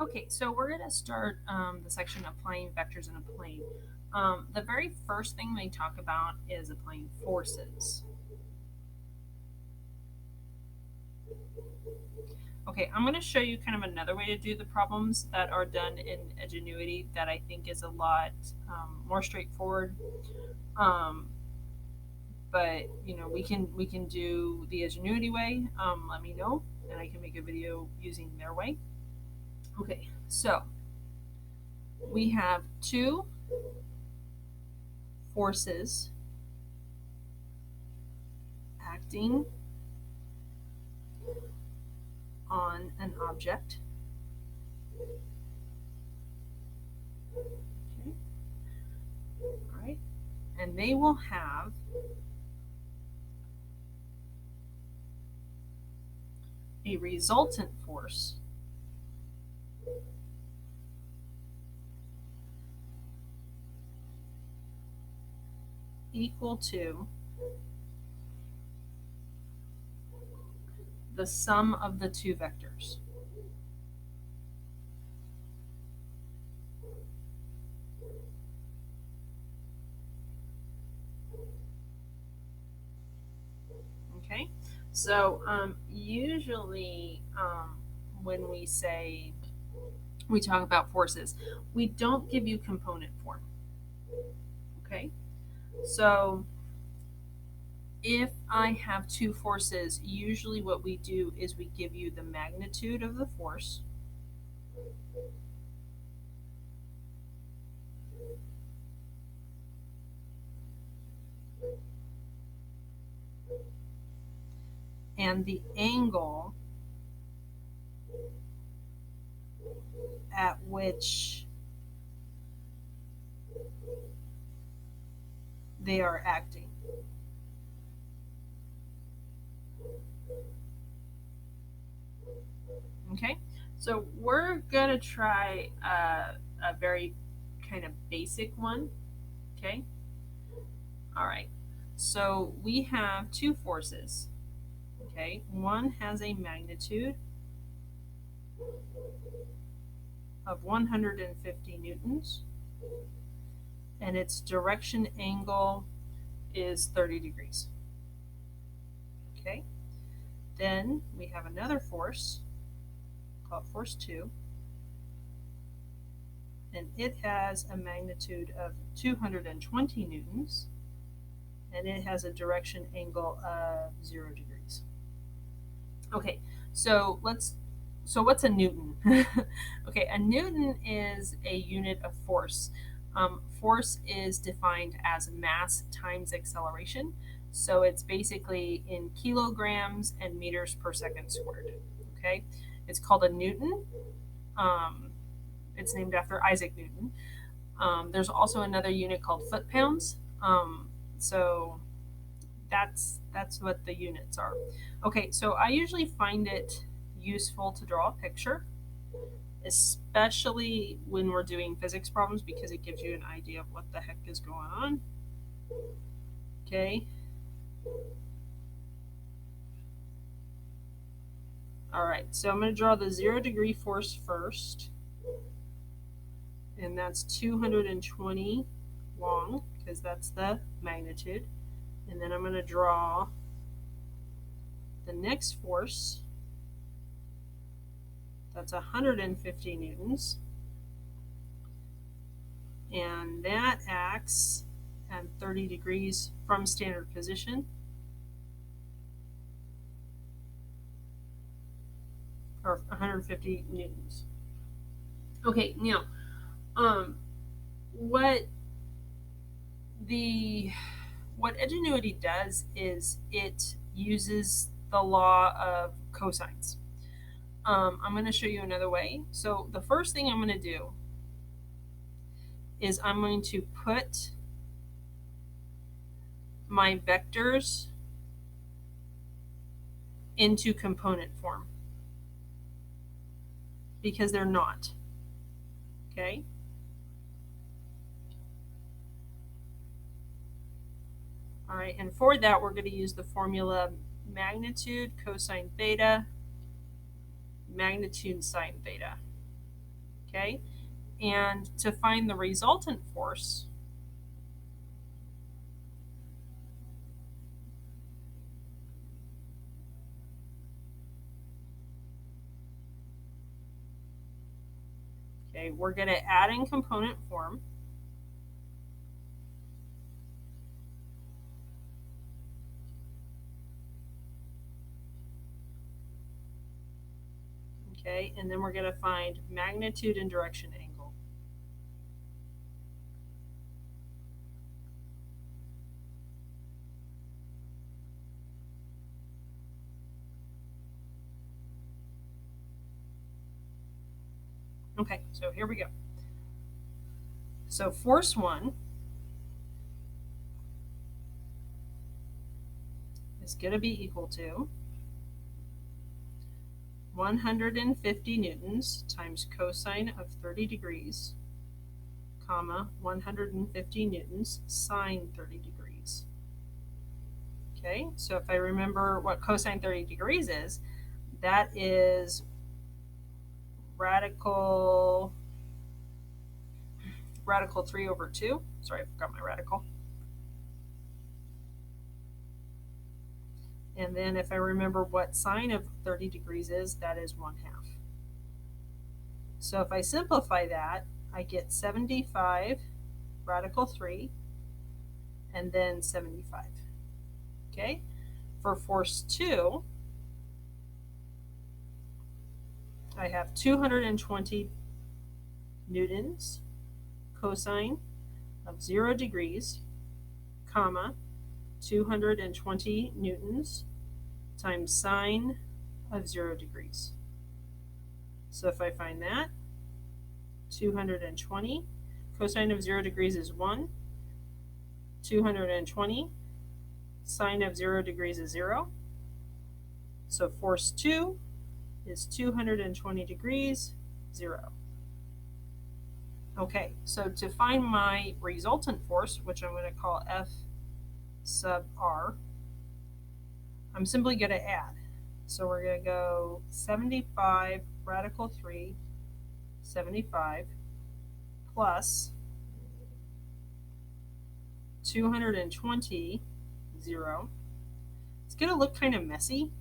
Okay, so we're going to start the section applying vectors in a plane. The very first thing they talk about is applying forces. Okay, I'm going to show you kind of another way to do the problems that are done in Edgenuity that I think is a lot more straightforward. Um, but we can do the Edgenuity way. Let me know, and I can make a video using their way. Okay, so we have two forces acting on an object. Okay. All right. And they will have a resultant force equal to the sum of the two vectors. Okay. So usually when we talk about forces, we don't give you component form. Okay. So if I have two forces, usually what we do is we give you the magnitude of the force and the angle at which they are acting. Okay, so we're gonna try a very kind of basic one. Okay, all right. So we have two forces. Okay, one has a magnitude of 150 newtons, and its direction angle is 30 degrees. Okay, then we have another force called force 2, and it has a magnitude of 220 newtons, and it has a direction angle of 0 degrees. Okay, so what's a newton? Okay, a newton is a unit of force. Force is defined as mass times acceleration, so it's basically in kilograms and meters per second squared. Okay, it's called a newton. Um, it's named after Isaac Newton. There's also another unit called foot pounds. So that's what the units are. Okay, so I usually find it useful to draw a picture, especially when we're doing physics problems because it gives you an idea of what the heck is going on. Okay. All right, so I'm going to draw the 0 degree force first, and that's 220 long because that's the magnitude. And then I'm going to draw the next force, that's 150 newtons, and that acts at 30 degrees from standard position, or 150 newtons. Okay, now, what the what Edgenuity does is it uses the law of cosines. I'm going to show you another way. So the first thing I'm going to do is I'm going to put my vectors into component form because they're not. Okay? All right, and for that, we're going to use the formula magnitude cosine theta, magnitude sine theta. okay? And to find the resultant force, okay, we're going to add in component form. Okay, and then we're going to find magnitude and direction angle. Okay, so here we go. So force 1 is going to be equal to 150 newtons times cosine of 30 degrees, comma, 150 newtons sine 30 degrees. Okay, so if I remember what cosine 30 degrees is, that is radical 3 over 2. Sorry, I forgot my radical. And then if I remember what sine of 30 degrees is, that is 1/2. So if I simplify that, I get 75 radical 3 and then 75. Okay, for force 2, I have 220 newtons cosine of 0 degrees, comma, 220 newtons times sine of 0 degrees. So if I find that, 220, cosine of 0 degrees is 1, 220, sine of 0 degrees is 0. So force 2 is 220 degrees, 0. Okay, so to find my resultant force, which I'm going to call F sub R, I'm simply going to add. So we're going to go 75 radical 3, 75, plus 220, 0. It's going to look kind of messy,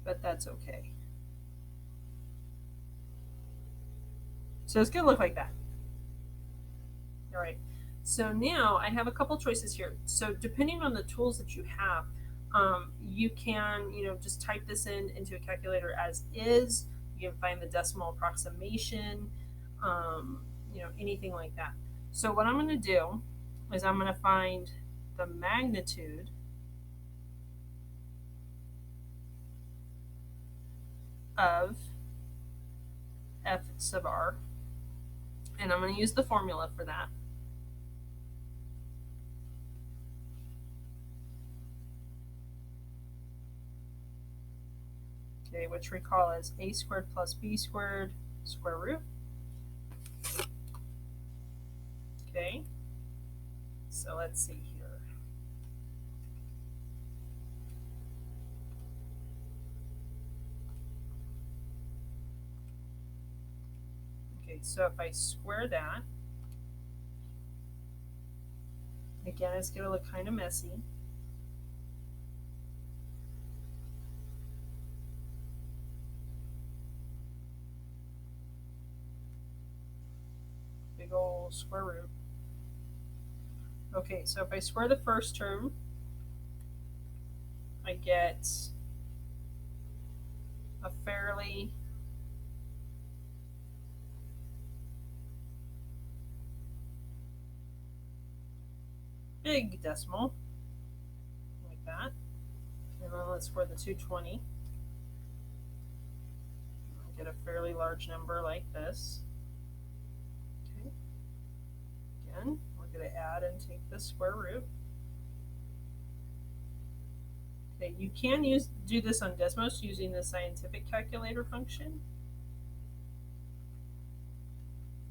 but that's okay. So it's going to look like that. All right. So now I have a couple choices here. So depending on the tools that you have, you can, just type this into a calculator as is. You can find the decimal approximation, anything like that. So what I'm going to do is I'm going to find the magnitude of F sub R, and I'm going to use the formula for that. Okay, which recall is a squared plus b squared square root. Okay, so let's see here. Okay, so if I square that, again, it's going to look kind of messy. Big old square root. Okay, so if I square the first term, I get a fairly big decimal, like that. And then let's square the 220. I get a fairly large number like this. Okay. Again, we're going to add and take the square root. Okay, you can do this on Desmos using the scientific calculator function,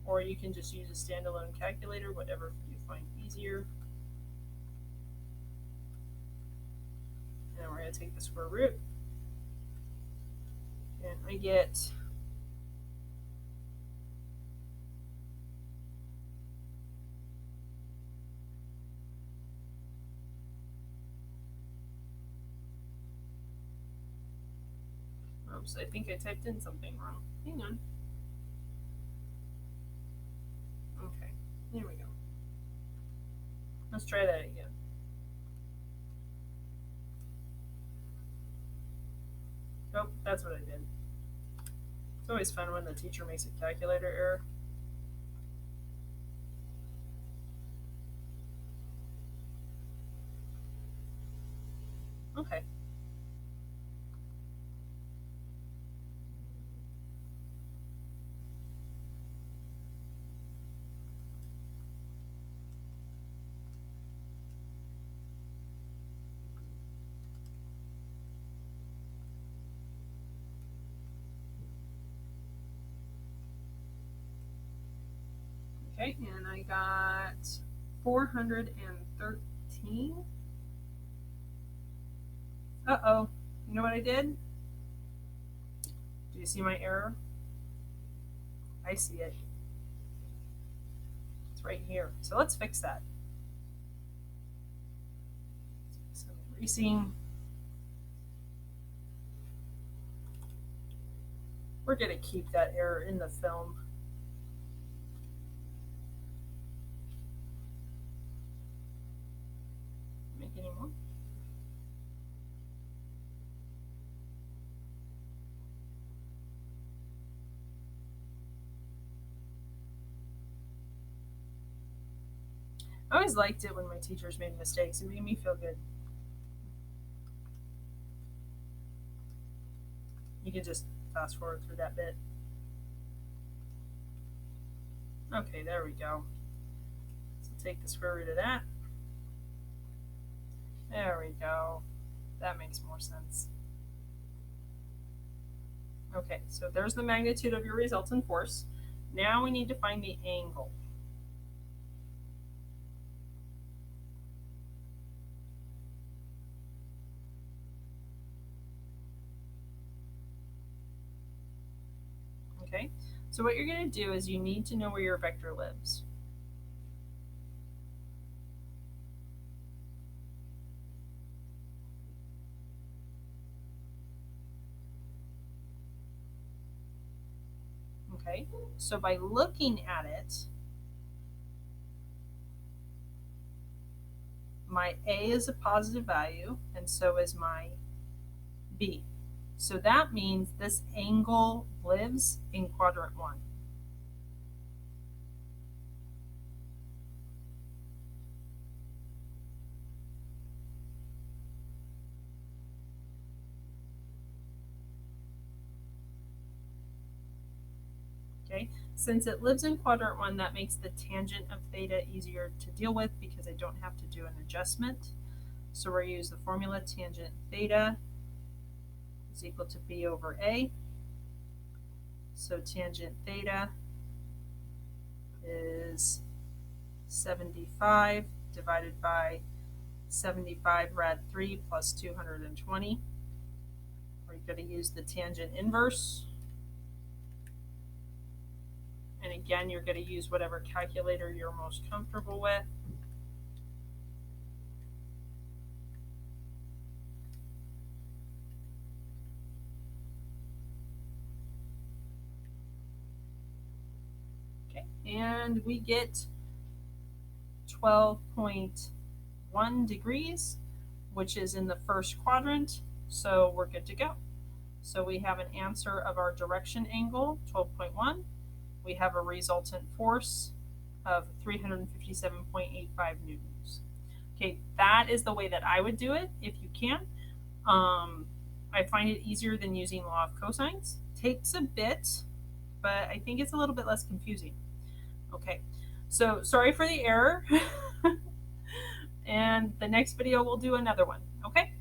or you can just use a standalone calculator, whatever you find easier. And we're going to take the square root. I get oops, I think I typed in something wrong. Hang on. Okay, there we go. Let's try that again. Oh, that's what I did. It's always fun when the teacher makes a calculator error. Okay. Okay, and I got 413. Uh-oh. You know what I did? Do you see my error? I see it. It's right here. So let's fix that. Some erasing. We're going to keep that error in the film. Make any more? I always liked it when my teachers made mistakes. It made me feel good. You can just fast forward through that bit. Okay, there we go. So take the square root of that. There we go. That makes more sense. Okay, so there's the magnitude of your resultant force. Now we need to find the angle. Okay, so what you're going to do is you need to know where your vector lives. Okay, so by looking at it, my A is a positive value, and so is my B. So that means this angle lives in quadrant 1. Okay, since it lives in quadrant 1, that makes the tangent of theta easier to deal with because I don't have to do an adjustment. So we're going to use the formula tangent theta is equal to B over A. So tangent theta is 75 divided by 75 rad 3 plus 220. We're going to use the tangent inverse. And again, you're going to use whatever calculator you're most comfortable with. Okay, and we get 12.1 degrees, which is in the first quadrant, so we're good to go. So we have an answer of our direction angle, 12.1. We have a resultant force of 357.85 newtons. Okay, that is the way that I would do it if you can. I find it easier than using law of cosines. Takes a bit, but I think it's a little bit less confusing. Okay, so sorry for the error. And the next video we'll do another one. Okay.